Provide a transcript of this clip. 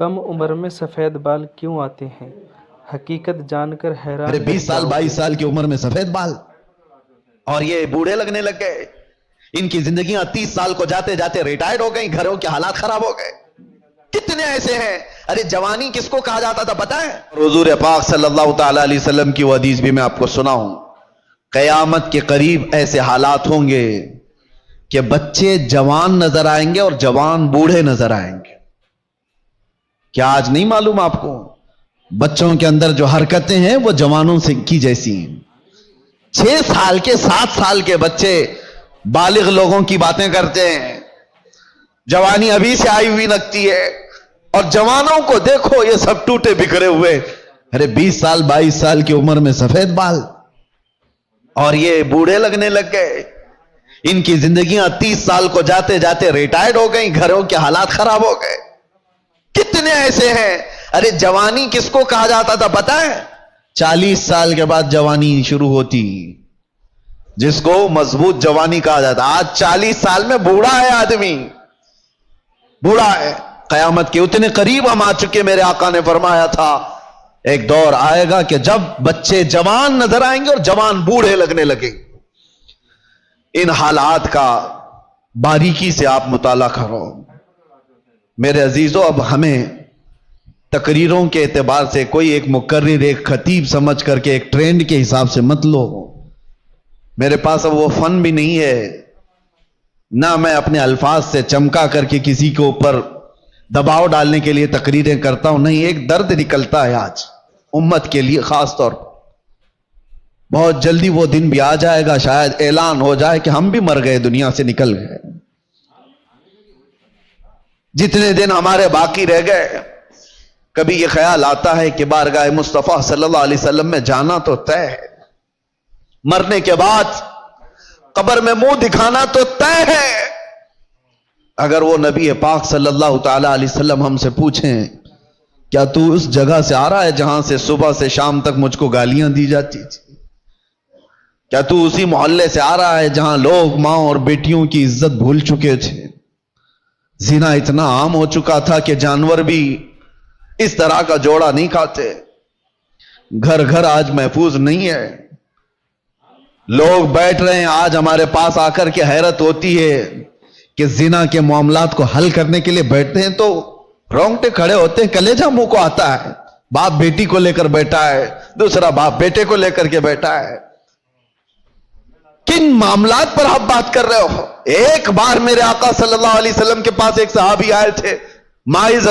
کم عمر میں سفید بال کیوں آتے ہیں؟ حقیقت جان کر حیران ارے 20 سال 22 سال کی عمر میں سفید بال اور یہ بوڑھے لگنے لگ گئے. ان کی زندگیاں 30 سال کو جاتے جاتے ریٹائرڈ ہو گئی. گھروں کے حالات خراب ہو گئے. کتنے ایسے ہیں. ارے جوانی کس کو کہا جاتا تھا پتہ ہے؟ حضور پاک صلی اللہ تعالی علیہ وسلم کی وہ حدیث بھی میں آپ کو سناؤں. قیامت کے قریب ایسے حالات ہوں گے کہ بچے جوان نظر آئیں گے اور جوان بوڑھے نظر آئیں گے. کیا آج نہیں معلوم آپ کو؟ بچوں کے اندر جو حرکتیں ہیں وہ جوانوں سے کی جیسی ہیں. 6 سال کے 7 سال کے بچے بالغ لوگوں کی باتیں کرتے ہیں. جوانی ابھی سے آئی ہوئی لگتی ہے اور جوانوں کو دیکھو یہ سب ٹوٹے بکھرے ہوئے. ارے 20 سال 22 سال کی عمر میں سفید بال اور یہ بوڑھے لگنے لگ گئے. ان کی زندگیاں 30 سال کو جاتے جاتے ریٹائرڈ ہو گئی. گھروں کے حالات خراب ہو گئے. کتنے ایسے ہیں. ارے جوانی کس کو کہا جاتا تھا پتہ ہے؟ 40 سال کے بعد جوانی شروع ہوتی جس کو مضبوط جوانی کہا جاتا. آج 40 سال میں بوڑھا ہے آدمی. بوڑھا ہے. قیامت کے اتنے قریب ہم آ چکے. میرے آقا نے فرمایا تھا ایک دور آئے گا کہ جب بچے جوان نظر آئیں گے اور جوان بوڑھے لگنے لگے. ان حالات کا باریکی سے آپ مطالعہ کرو میرے عزیزو. اب ہمیں تقریروں کے اعتبار سے کوئی ایک مقرر ایک خطیب سمجھ کر کے ایک ٹرینڈ کے حساب سے مت لو. میرے پاس اب وہ فن بھی نہیں ہے نہ میں اپنے الفاظ سے چمکا کر کے کسی کے اوپر دباؤ ڈالنے کے لیے تقریریں کرتا ہوں. نہیں، ایک درد نکلتا ہے آج امت کے لیے خاص طور پر. بہت جلدی وہ دن بھی آ جائے گا، شاید اعلان ہو جائے کہ ہم بھی مر گئے، دنیا سے نکل گئے. جتنے دن ہمارے باقی رہ گئے کبھی یہ خیال آتا ہے کہ بارگاہ مصطفیٰ صلی اللہ علیہ وسلم میں جانا تو طے ہے. مرنے کے بعد قبر میں منہ دکھانا تو طے ہے. اگر وہ نبی پاک صلی اللہ تعالی علیہ وسلم ہم سے پوچھیں کیا تو اس جگہ سے آ رہا ہے جہاں سے صبح سے شام تک مجھ کو گالیاں دی جاتی تھی؟ کیا تو اسی محلے سے آ رہا ہے جہاں لوگ ماں اور بیٹیوں کی عزت بھول چکے تھے؟ زنا اتنا عام ہو چکا تھا کہ جانور بھی اس طرح کا جوڑا نہیں کھاتے. گھر گھر آج محفوظ نہیں ہے. لوگ بیٹھ رہے ہیں آج ہمارے پاس آ کر کے حیرت ہوتی ہے کہ زنا کے معاملات کو حل کرنے کے لیے بیٹھتے ہیں تو رونگٹے کھڑے ہوتے ہیں، کلیجہ منہ کو آتا ہے. باپ بیٹی کو لے کر بیٹھا ہے، دوسرا باپ بیٹے کو لے کر کے بیٹھا ہے. کن معاملات پر آپ بات کر رہے ہو؟ ایک بار میرے آقا صلی اللہ علیہ وسلم کے پاس ایک صحابی آئے تھے، ماعز